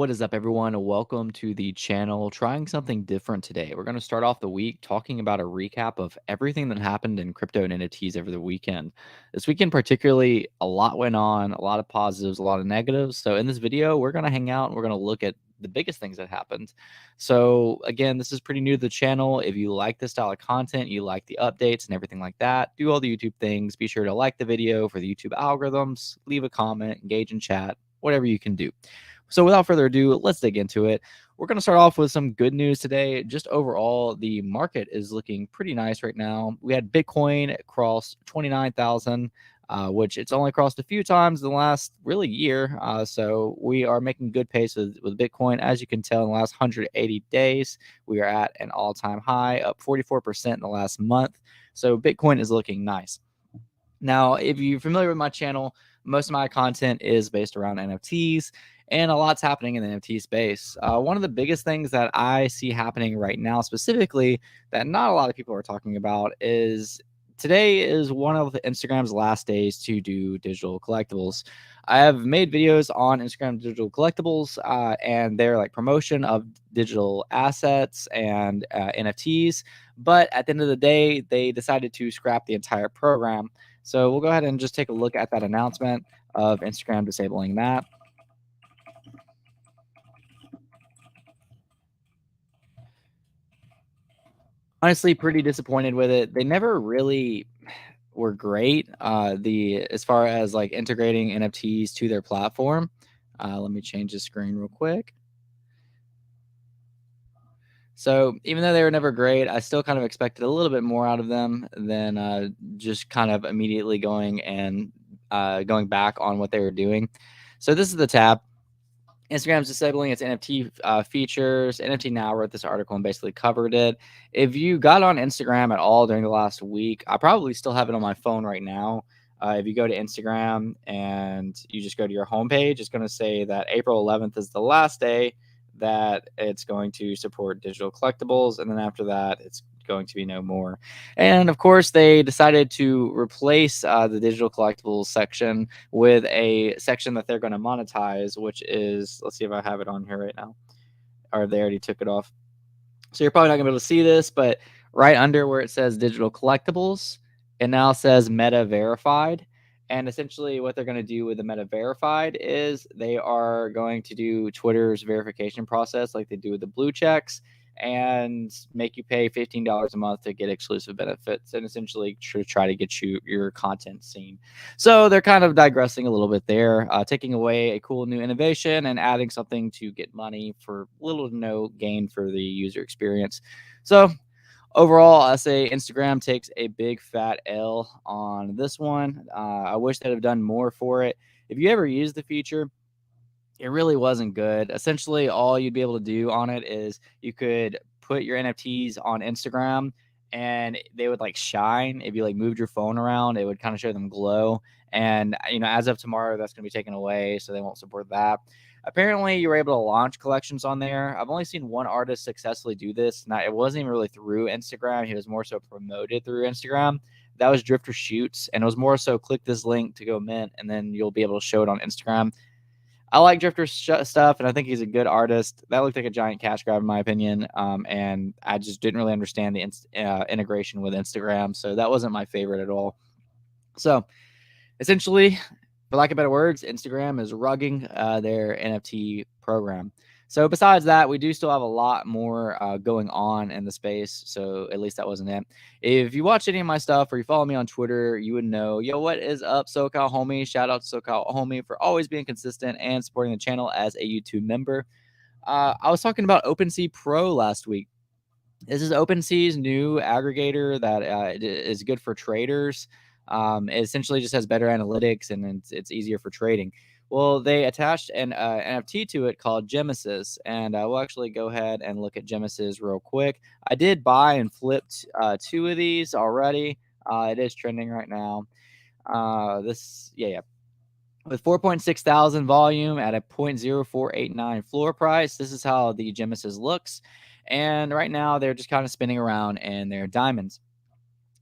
What is up, everyone? Welcome to the channel. Trying something different today. We're going to start off the week talking about a recap of everything that happened in crypto and NFTs over the weekend. This weekend, particularly, a lot went on, a lot of positives, a lot of negatives. So, in this video, we're going to hang out and we're going to look at the biggest things that happened. So, again, this is pretty new to the channel. If you like this style of content, you like the updates and everything like that, do all the YouTube things. Be sure to like the video for the YouTube algorithms, leave a comment, engage in chat, whatever you can do. So without further ado, let's dig into it. We're going to start off with some good news today. Just overall, the market is looking pretty nice right now. We had Bitcoin cross 29,000, which it's only crossed a few times in the last really year. So we are making good pace with Bitcoin. As you can tell, in the last 180 days, we are at an all-time high, up 44% in the last month. So Bitcoin is looking nice. Now, if you're familiar with my channel, most of my content is based around NFTs, and a lot's happening in the NFT space. One of the biggest things that I see happening right now, specifically, that not a lot of people are talking about, is today is one of Instagram's last days to do digital collectibles. I have made videos on Instagram digital collectibles and their like promotion of digital assets and NFTs. But at the end of the day, they decided to scrap the entire program. So we'll go ahead and just take a look at that announcement of Instagram disabling that. Honestly, pretty disappointed with it. They never really were great, as far as, like, integrating NFTs to their platform. Let me change the screen real quick. So, even though they were never great, I still kind of expected a little bit more out of them than, just kind of immediately going back on what they were doing. So this is the tab. Instagram's disabling its NFT features. NFT Now wrote this article and basically covered it. If you got on Instagram at all during the last week, I probably still have it on my phone right now. If you go to Instagram and you just go to your homepage, it's going to say that April 11th is the last day that it's going to support digital collectibles. And then after that, it's going to be no more. And of course, they decided to replace the digital collectibles section with a section that they're going to monetize, which is, let's see if I have it on here right now, or they already took it off. So you're probably not going to be able to see this, but right under where it says digital collectibles, it now says meta verified. And essentially what they're going to do with the meta verified is they are going to do Twitter's verification process like they do with the blue checks and make you pay $15 a month to get exclusive benefits and essentially try to get your content seen. So they're kind of digressing a little bit there, taking away a cool new innovation and adding something to get money for little to no gain for the user experience. So overall, I say Instagram takes a big fat L on this one. I wish they'd have done more for it. If you ever use the feature, it really wasn't good. Essentially, all you'd be able to do on it is you could put your NFTs on Instagram and they would like shine. If you like moved your phone around, it would kind of show them glow. And as of tomorrow, that's going to be taken away, so they won't support that. Apparently, you were able to launch collections on there. I've only seen one artist successfully do this. Now, it wasn't even really through Instagram. He was more so promoted through Instagram. That was Drifter Shoots, and it was more so click this link to go mint, and then you'll be able to show it on Instagram. I like Drifter's stuff, and I think he's a good artist. That looked like a giant cash grab, in my opinion, and I just didn't really understand the integration with Instagram, so that wasn't my favorite at all. So, essentially, for lack of better words, Instagram is rugging their NFT program. So besides that, we do still have a lot more going on in the space. So at least that wasn't it. If you watch any of my stuff or you follow me on Twitter, you would know, yo, what is up, SoCal Homie? Shout out to SoCal Homie for always being consistent and supporting the channel as a YouTube member. I was talking about OpenSea Pro last week. This is OpenSea's new aggregator that is good for traders. It essentially just has better analytics and it's easier for trading. Well, they attached an NFT to it called Genesis, and we'll actually go ahead and look at Genesis real quick. I did buy and flipped 2 of these already. It is trending right now. With 4.6 thousand volume at a 0.0489 floor price, this is how the Genesis looks. And right now, they're just kind of spinning around and they're diamonds.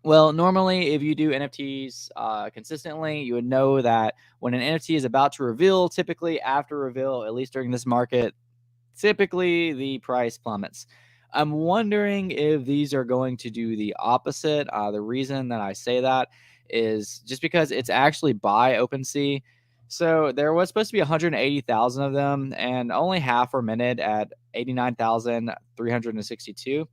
Well, normally, if you do NFTs consistently, you would know that when an NFT is about to reveal, typically after reveal, at least during this market, typically the price plummets. I'm wondering if these are going to do the opposite. The reason that I say that is just because it's actually by OpenSea. So there was supposed to be 180,000 of them, and only half were minted at 89,362.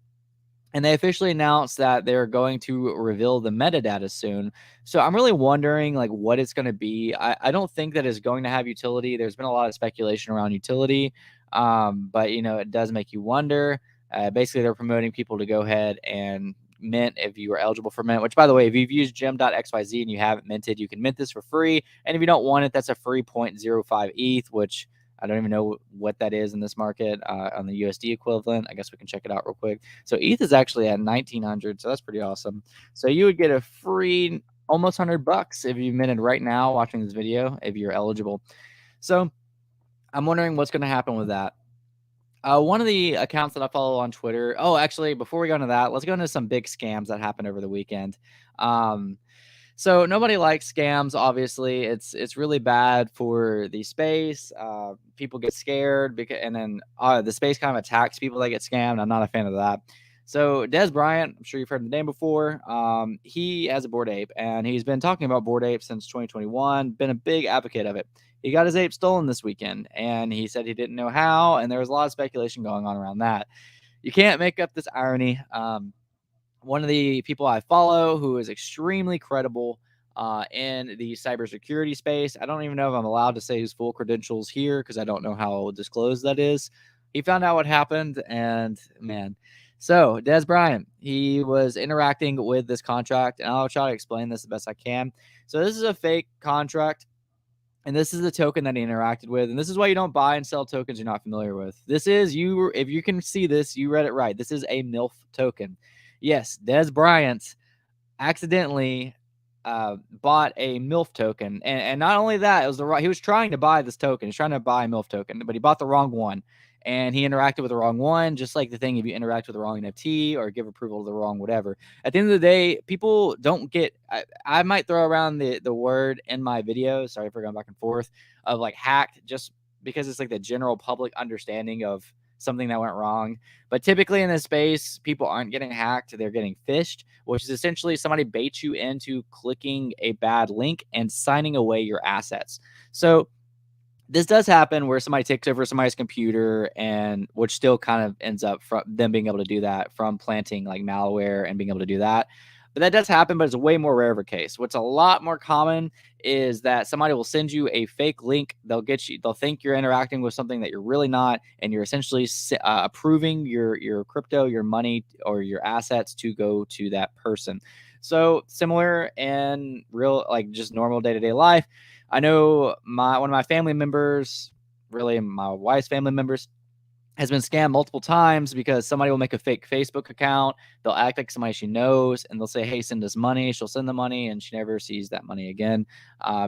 And they officially announced that they're going to reveal the metadata soon. So I'm really wondering like what it's going to be. I don't think that it's going to have utility. There's been a lot of speculation around utility, but it does make you wonder. Basically, they're promoting people to go ahead and mint if you are eligible for mint. Which, by the way, if you've used gem.xyz and you haven't minted, you can mint this for free. And if you don't want it, that's a free 0.05 ETH, which I don't even know what that is in this market on the USD equivalent. I guess we can check it out real quick. So ETH is actually at 1,900, so that's pretty awesome. So you would get a free almost $100 if you minted right now watching this video if you're eligible. So I'm wondering what's going to happen with that. One of the accounts that I follow on Twitter. Oh, actually, before we go into that, let's go into some big scams that happened over the weekend. So nobody likes scams. Obviously, it's really bad for the space. People get scared and then the space kind of attacks people that get scammed. I'm not a fan of that. So Des Bryant, I'm sure you've heard the name before. He has a Bored Ape, and he's been talking about Bored Ape since 2021. Been a big advocate of it. He got his ape stolen this weekend, and he said he didn't know how, and there was a lot of speculation going on around that. You can't make up this irony. One of the people I follow who is extremely credible in the cybersecurity space. I don't even know if I'm allowed to say his full credentials here because I don't know how disclosed that is. He found out what happened, and man. So, Des Bryant, he was interacting with this contract, and I'll try to explain this the best I can. So, this is a fake contract, and this is the token that he interacted with. And this is why you don't buy and sell tokens you're not familiar with. This is, if you can see this, you read it right. This is a MILF token. Yes, Des Bryant accidentally bought a MILF token. And not only that, it was he was trying to buy this token. He's trying to buy a MILF token, but he bought the wrong one. And he interacted with the wrong one, just like the thing if you interact with the wrong NFT or give approval to the wrong whatever. At the end of the day, people don't get. I might throw around the word in my video. Sorry for going back and forth of like hacked, just because it's like the general public understanding of something that went wrong. But typically in this space, people aren't getting hacked. They're getting phished, which is essentially somebody baits you into clicking a bad link and signing away your assets. So this does happen where somebody takes over somebody's computer, and which still kind of ends up from them being able to do that from planting like malware and being able to do that. But that does happen, but it's a way more rare of a case. What's a lot more common is that somebody will send you a fake link. They'll think you're interacting with something that you're really not, and you're essentially approving your crypto, your money, or your assets to go to that person. So similar in real, like just normal day-to-day life. I know one of my family members, really my wife's family members, has been scammed multiple times because somebody will make a fake Facebook account. They'll act like somebody she knows, and they'll say, "Hey, send us money." She'll send the money, and she never sees that money again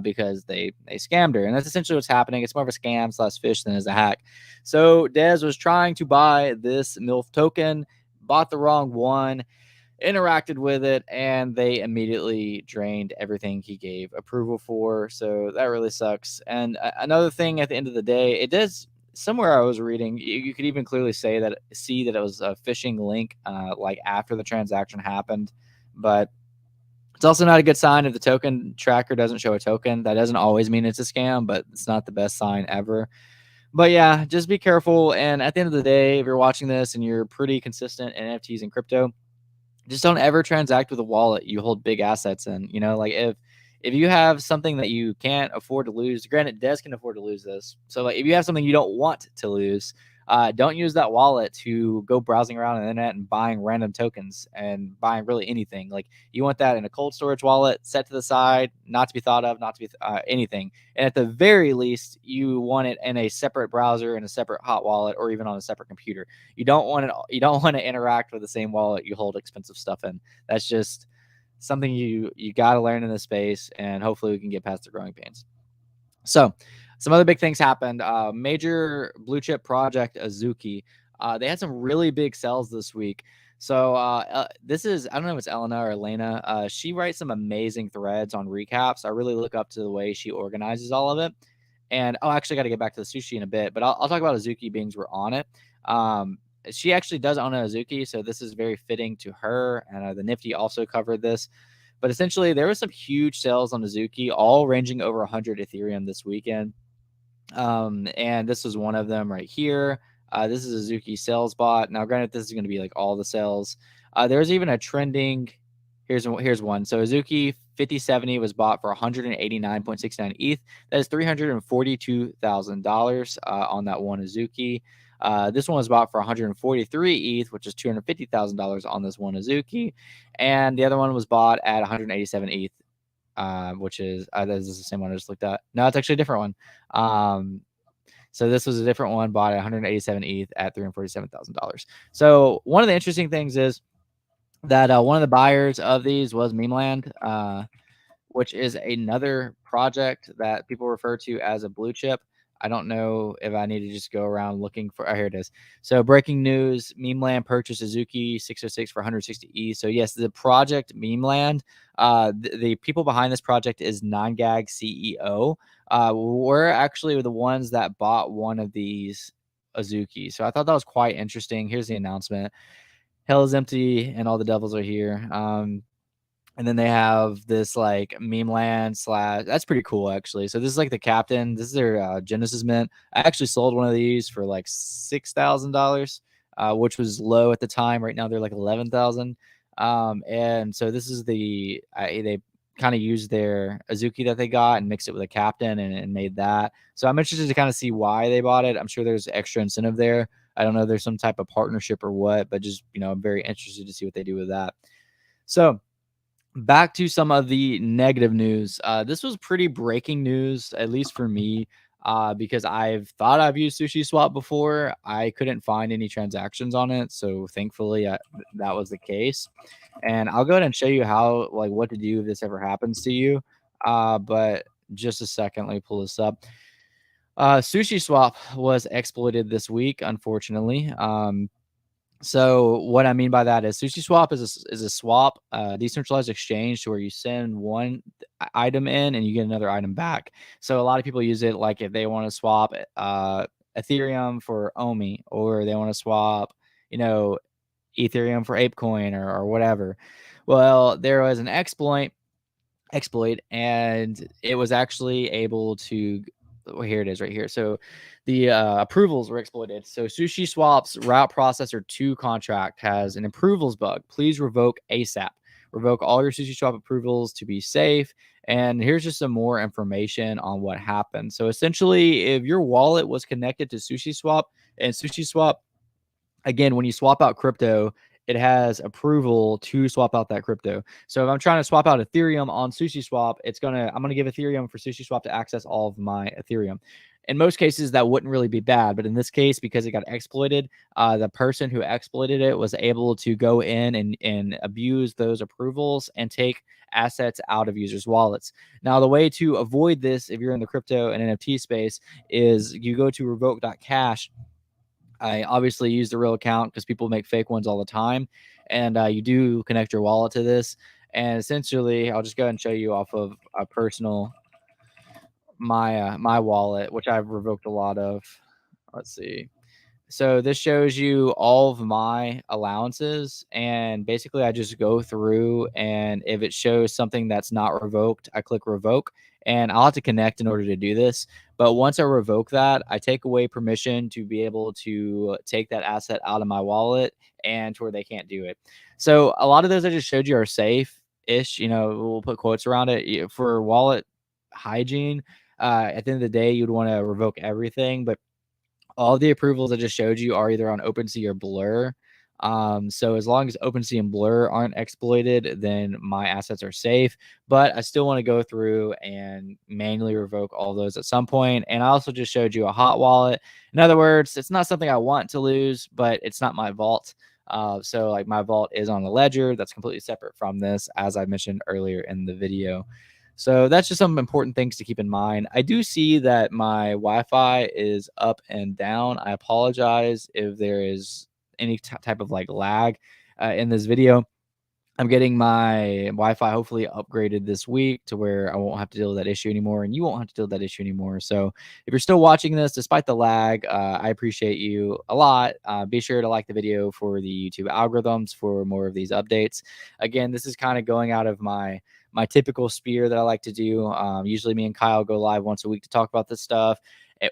because they scammed her. And that's essentially what's happening. It's more of a scam / fish than is a hack. So Des was trying to buy this MILF token, bought the wrong one, interacted with it, and they immediately drained everything he gave approval for. So that really sucks. And another thing at the end of the day, it does. Somewhere I was reading, you could even clearly see that it was a phishing link, like after the transaction happened. But it's also not a good sign if the token tracker doesn't show a token. That doesn't always mean it's a scam, but it's not the best sign ever. But yeah, just be careful. And at the end of the day, if you're watching this and you're pretty consistent in NFTs and crypto, just don't ever transact with a wallet you hold big assets in. Like if you have something that you can't afford to lose, granted, Des can afford to lose this. So like if you have something you don't want to lose, don't use that wallet to go browsing around on the internet and buying random tokens and buying really anything. Like you want that in a cold storage wallet, set to the side, not to be thought of, not to be anything. And at the very least, you want it in a separate browser, in a separate hot wallet, or even on a separate computer. You don't want it. You don't want to interact with the same wallet you hold expensive stuff in. That's just something you got to learn in this space, and hopefully we can get past the growing pains. So some other big things happened. Major blue chip project Azuki. They had some really big sales this week. So this is, I don't know if it's Elena or Elena. She writes some amazing threads on recaps. I really look up to the way she organizes all of it. And oh, actually, got to get back to the sushi in a bit, but I'll talk about Azuki being we're on it. Um, she actually does own a Azuki, so this is very fitting to her. And the Nifty also covered this. But essentially, there was some huge sales on Azuki, all ranging over 100 Ethereum this weekend. And this was one of them right here. This is a Azuki sales bot. Now, granted, this is going to be like all the sales. There's even a trending. Here's one. So Azuki 5070 was bought for 189.69 ETH. That is $342,000 on that one Azuki. This one was bought for 143 ETH, which is $250,000 on this one Azuki. And the other one was bought at 187 ETH, which is this is the same one I just looked at. No, it's actually a different one. So this was a different one, bought at 187 ETH at $347,000. So one of the interesting things is that one of the buyers of these was Memeland, which is another project that people refer to as a blue chip. I don't know if I need to just go around looking for. Oh, here it is. So breaking news: Memeland purchased Azuki 606 for 160 ETH. So yes, the project Memeland. The people behind this project is 9gag CEO. We're actually the ones that bought one of these Azuki. So I thought that was quite interesting. Here's the announcement: Hell is empty, and all the devils are here. And then they have this like meme land slash. That's pretty cool, actually. So this is like the captain. This is their Genesis Mint. I actually sold one of these for like $6,000, which was low at the time. Right now they're like 11,000. And so this is they kind of used their Azuki that they got and mixed it with a captain and made that. So I'm interested to kind of see why they bought it. I'm sure there's extra incentive there. I don't know if there's some type of partnership or what, but just I'm very interested to see what they do with that. So back to some of the negative news. This was pretty breaking news, at least for me, because I've thought I've used Sushi Swap before. I couldn't find any transactions on it, so thankfully that was the case. And I'll go ahead and show you how, like, what to do if this ever happens to you. But just a second, let me pull this up. Sushi Swap was exploited this week, unfortunately. So what I mean by that is Sushi Swap is a swap, decentralized exchange to where you send one item in and you get another item back. So a lot of people use it like if they want to swap Ethereum for Omi, or they want to swap, Ethereum for ApeCoin or whatever. Well, there was an exploit, and it was actually able to. Well, here it is right here. So the approvals were exploited. So Sushi Swap's route processor 2 contract has an approvals bug. Please revoke ASAP. Revoke all your Sushi Swap approvals to be safe. And here's just some more information on what happened. So essentially, if your wallet was connected to Sushi Swap, and Sushi Swap, again, when you swap out crypto, it has approval to swap out that crypto. So if I'm trying to swap out Ethereum on Sushi Swap, I'm gonna give Ethereum for Sushi Swap to access all of my Ethereum. In most cases, that wouldn't really be bad, but in this case, because it got exploited, the person who exploited it was able to go in and abuse those approvals and take assets out of users' wallets. Now, the way to avoid this, if you're in the crypto and NFT space, is you go to revoke.cash. I obviously use the real account because people make fake ones all the time. And you do connect your wallet to this. And essentially, I'll just go ahead and show you off of a personal, my wallet, which I've revoked a lot of. Let's see. So this shows you all of my allowances, and basically I just go through, and if it shows something that's not revoked, I click revoke, and I'll have to connect in order to do this. But once I revoke that, I take away permission to be able to take that asset out of my wallet and to where they can't do it. So a lot of those I just showed you are safe-ish. We'll put quotes around it for wallet hygiene. At the end of the day, you'd want to revoke everything, but all the approvals I just showed you are either on OpenSea or Blur. So as long as OpenSea and Blur aren't exploited, then my assets are safe. But I still want to go through and manually revoke all those at some point. And I also just showed you a hot wallet. In other words, it's not something I want to lose, but it's not my vault. So like my vault is on a ledger that's completely separate from this, as I mentioned earlier in the video. So that's just some important things to keep in mind. I do see that my Wi-Fi is up and down. I apologize if there is any type of like lag in this video. I'm getting my Wi-Fi hopefully upgraded this week to where I won't have to deal with that issue anymore, and you won't have to deal with that issue anymore. So if you're still watching this, despite the lag, I appreciate you a lot. Be sure to like the video for the YouTube algorithms for more of these updates. Again, this is kind of going out of my typical sphere that I like to do. Usually me and Kyle go live once a week to talk about this stuff,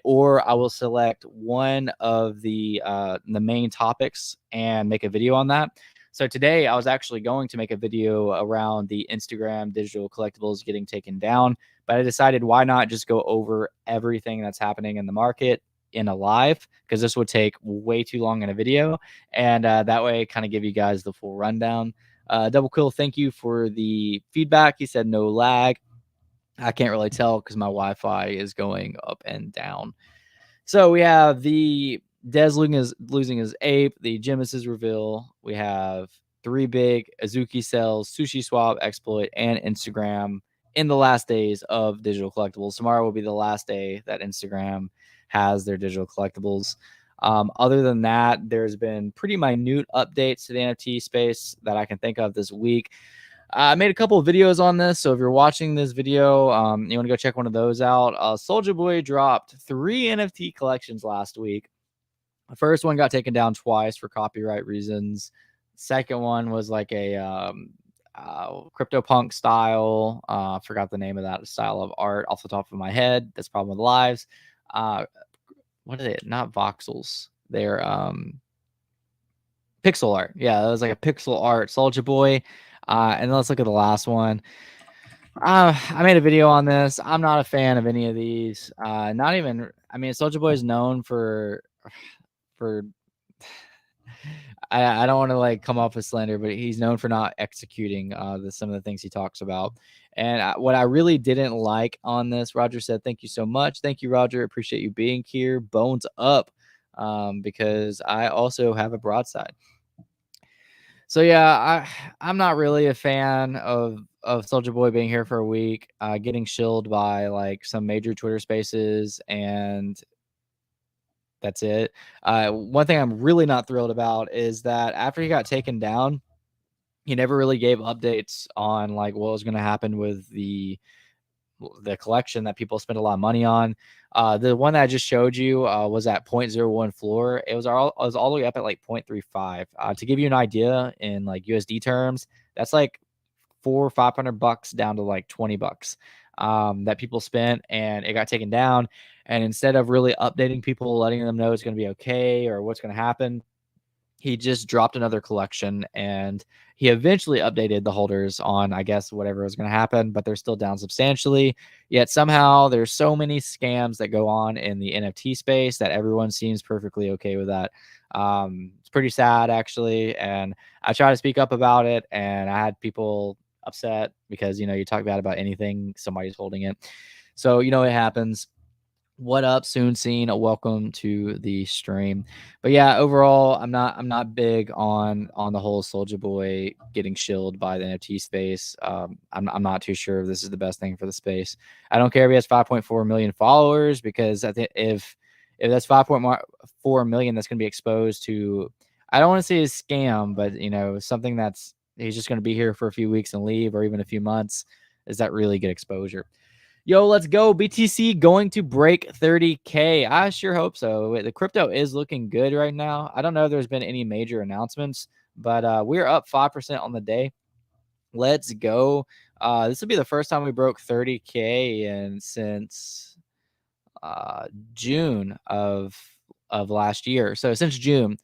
or I will select one of the main topics and make a video on that. So today I was actually going to make a video around the Instagram digital collectibles getting taken down, but I decided why not just go over everything that's happening in the market in a live, because this would take way too long in a video, and that way kind of give you guys the full rundown. Double Kill, thank you for the feedback. He said no lag. I can't really tell because my Wi-Fi is going up and down. So we have the Des losing his ape, the Genesis reveal. We have 3 big Azuki sales, Sushi Swap, Exploit, and Instagram in the last days of digital collectibles. Tomorrow will be the last day that Instagram has their digital collectibles. Other than that, there's been pretty minute updates to the NFT space that I can think of this week. I made a couple of videos on this, so if you're watching this video, you want to go check one of those out. Soulja Boy dropped 3 NFT collections last week. The first one got taken down twice for copyright reasons. Second one was like a CryptoPunk style. Forgot the name of that style of art off the top of my head. That's the problem with lives. What are they? Not voxels. They're pixel art. Yeah, it was like a pixel art Soulja Boy. And let's look at the last one. I made a video on this. I'm not a fan of any of these. Not even. I mean, Soulja Boy is known for. I don't want to like come off as slander, but he's known for not executing some of the things he talks about. And what I really didn't like on this, Roger said, "Thank you so much. Thank you, Roger. Appreciate you being here. Bones up, because I also have a broadside." So yeah, I'm not really a fan of Soulja Boy being here for a week, getting shilled by like some major Twitter Spaces, and that's it. One thing I'm really not thrilled about is that after he got taken down, he never really gave updates on like what was going to happen with the collection that people spend a lot of money on. The one that I just showed you was at 0.01 floor. It was all the way up at like 0.35. To give you an idea in like USD terms, that's like $400-500 down to like $20 that people spent, and it got taken down. And instead of really updating people, letting them know it's going to be okay or what's going to happen, he just dropped another collection, and he eventually updated the holders on, I guess, whatever was going to happen, but they're still down substantially. Yet somehow there's so many scams that go on in the NFT space that everyone seems perfectly okay with that. It's pretty sad, actually. And I try to speak up about it, and I had people upset because, you talk bad about anything, somebody's holding it. So, it happens. What up, Soon Seen? Welcome to the stream. But yeah, overall, I'm not big on the whole Soulja Boy getting shilled by the NFT space. I'm not too sure if this is the best thing for the space. I don't care if he has 5.4 million followers, because I think if that's 5.4 million, that's going to be exposed to, I don't want to say a scam, but something that's he's just going to be here for a few weeks and leave, or even a few months. Is that really good exposure? Yo, let's go. BTC going to break 30K. I sure hope so. The crypto is looking good right now. I don't know if there's been any major announcements, but we're up 5% on the day. Let's go. This will be the first time we broke 30K since June of last year. So since June.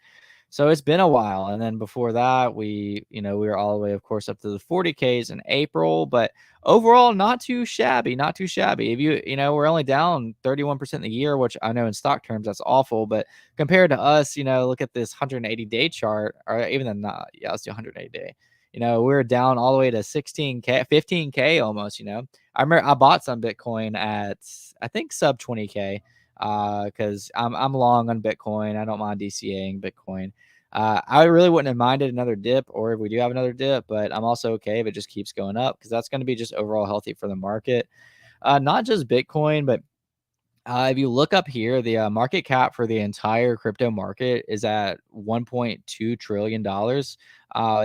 So it's been a while. And then before that, we were all the way, of course, up to the 40Ks in April. But overall, not too shabby. Not too shabby. If we're only down 31% in the year, which I know in stock terms, that's awful. But compared to us, look at this 180-day chart, or even the not. Yeah, let's do 180-day. We're down all the way to 16K, 15K almost. I remember I bought some Bitcoin at, I think, sub 20K. Because I'm long on Bitcoin. I don't mind DCAing Bitcoin. I really wouldn't have minded another dip, or if we do have another dip, but I'm also okay if it just keeps going up, because that's going to be just overall healthy for the market. Not just Bitcoin, but If you look up here, the market cap for the entire crypto market is at $1.2 trillion.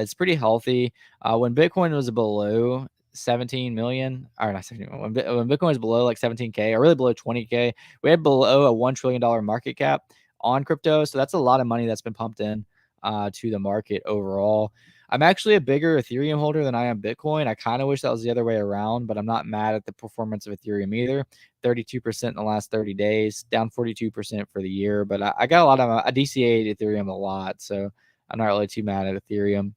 It's pretty healthy. When Bitcoin was below 17 million, or not 17, when Bitcoin was below like 17K or really below 20K, we had below a $1 trillion market cap on crypto. So that's a lot of money that's been pumped in to the market overall. I'm actually a bigger Ethereum holder than I am Bitcoin. I kind of wish that was the other way around, but I'm not mad at the performance of Ethereum either. 32% in the last 30 days, down 42% for the year. But I got a lot of, I DCA'd Ethereum a lot, so I'm not really too mad at Ethereum.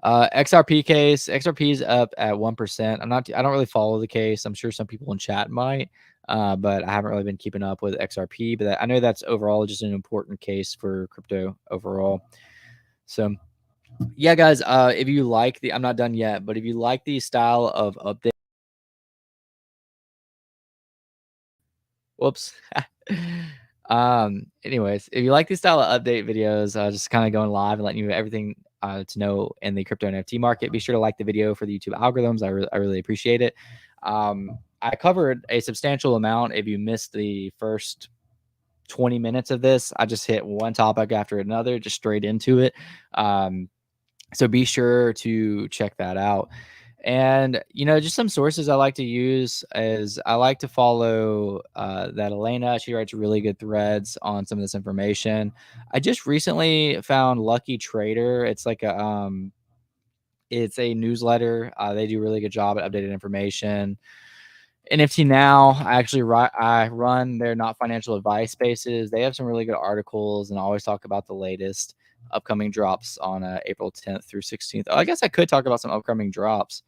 XRP case, XRP is up at 1%. I don't really follow the case. I'm sure some people in chat might, but I haven't really been keeping up with XRP. But I know that's overall just an important case for crypto overall. So yeah, guys, if you like I'm not done yet, but if you like the style of update, whoops. Anyways, if you like these style of update videos, just kind of going live and letting you everything to know in the crypto NFT market, be sure to like the video for the YouTube algorithms. I really appreciate it. I covered a substantial amount. If you missed the first 20 minutes of this, I just hit one topic after another, just straight into it. So be sure to check that out. And, just some sources I like to use is I like to follow that Elena. She writes really good threads on some of this information. I just recently found Lucky Trader. It's a newsletter. They do a really good job at updating information. NFT Now, I run their not financial advice spaces. They have some really good articles and always talk about the latest upcoming drops on April 10th through 16th. Oh, I guess I could talk about some upcoming drops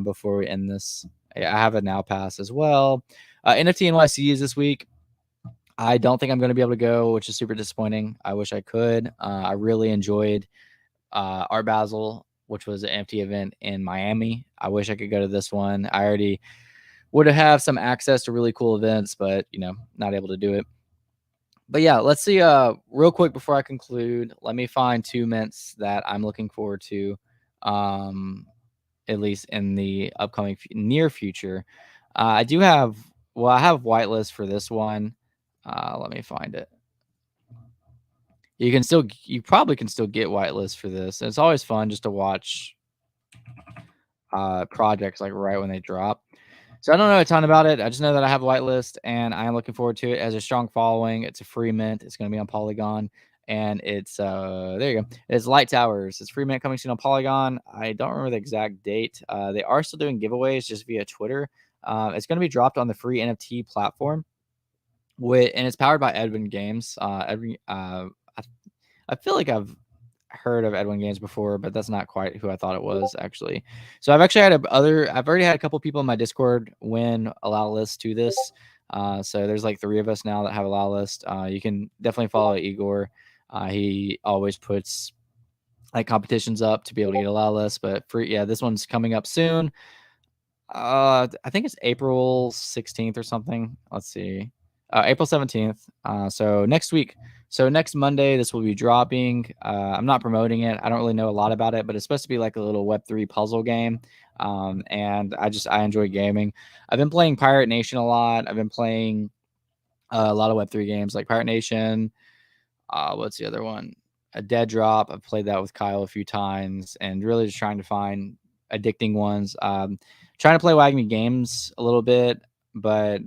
before we end this. I have a Now Pass as well. NFT NYC is this week. I don't think I'm going to be able to go, which is super disappointing. I wish I could. I really enjoyed Art Basel, which was an NFT event in Miami. I wish I could go to this one. I already would have some access to really cool events, but not able to do it. But yeah, let's see. Real quick before I conclude, let me find 2 mints that I'm looking forward to, at least in the upcoming near future. I have whitelist for this one. Let me find it. You probably can still get whitelist for this. And it's always fun just to watch projects like right when they drop. So I don't know a ton about it. I just know that I have a whitelist and I am looking forward to it. It has a strong following. It's a free mint. It's going to be on Polygon. And it's there you go. It's Light Towers. It's free mint coming soon on Polygon. I don't remember the exact date. They are still doing giveaways just via Twitter. It's going to be dropped on the free NFT platform. And it's powered by Edwin Games. I feel like I've heard of Edwin Games before, but that's not quite who I thought it was actually. So I've actually I've already had a couple people in my Discord win allow list to this. So there's like 3 of us now that have allow list. You can definitely follow Igor. He always puts like competitions up to be able to get allow list, but this one's coming up soon. I think it's April 16th or something. Let's see. April 17th. So next week. So next Monday, this will be dropping. I'm not promoting it. I don't really know a lot about it, but it's supposed to be like a little Web3 puzzle game. And I enjoy gaming. I've been playing Pirate Nation a lot. I've been playing a lot of Web3 games like Pirate Nation. What's the other one? A Dead Drop. I've played that with Kyle a few times and really just trying to find addicting ones. Trying to play Wagme Games a little bit, but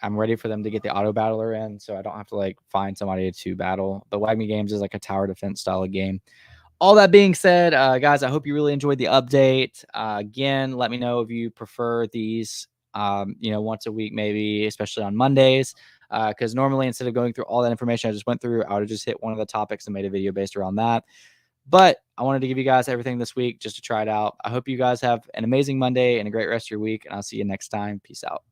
I'm ready for them to get the auto battler in, so I don't have to like find somebody to battle. But Wagme Games is like a tower defense style of game. All that being said, guys, I hope you really enjoyed the update. Again, let me know if you prefer these, once a week, maybe, especially on Mondays. Because normally instead of going through all that information I just went through, I would have just hit one of the topics and made a video based around that. But I wanted to give you guys everything this week just to try it out. I hope you guys have an amazing Monday and a great rest of your week, and I'll see you next time. Peace out.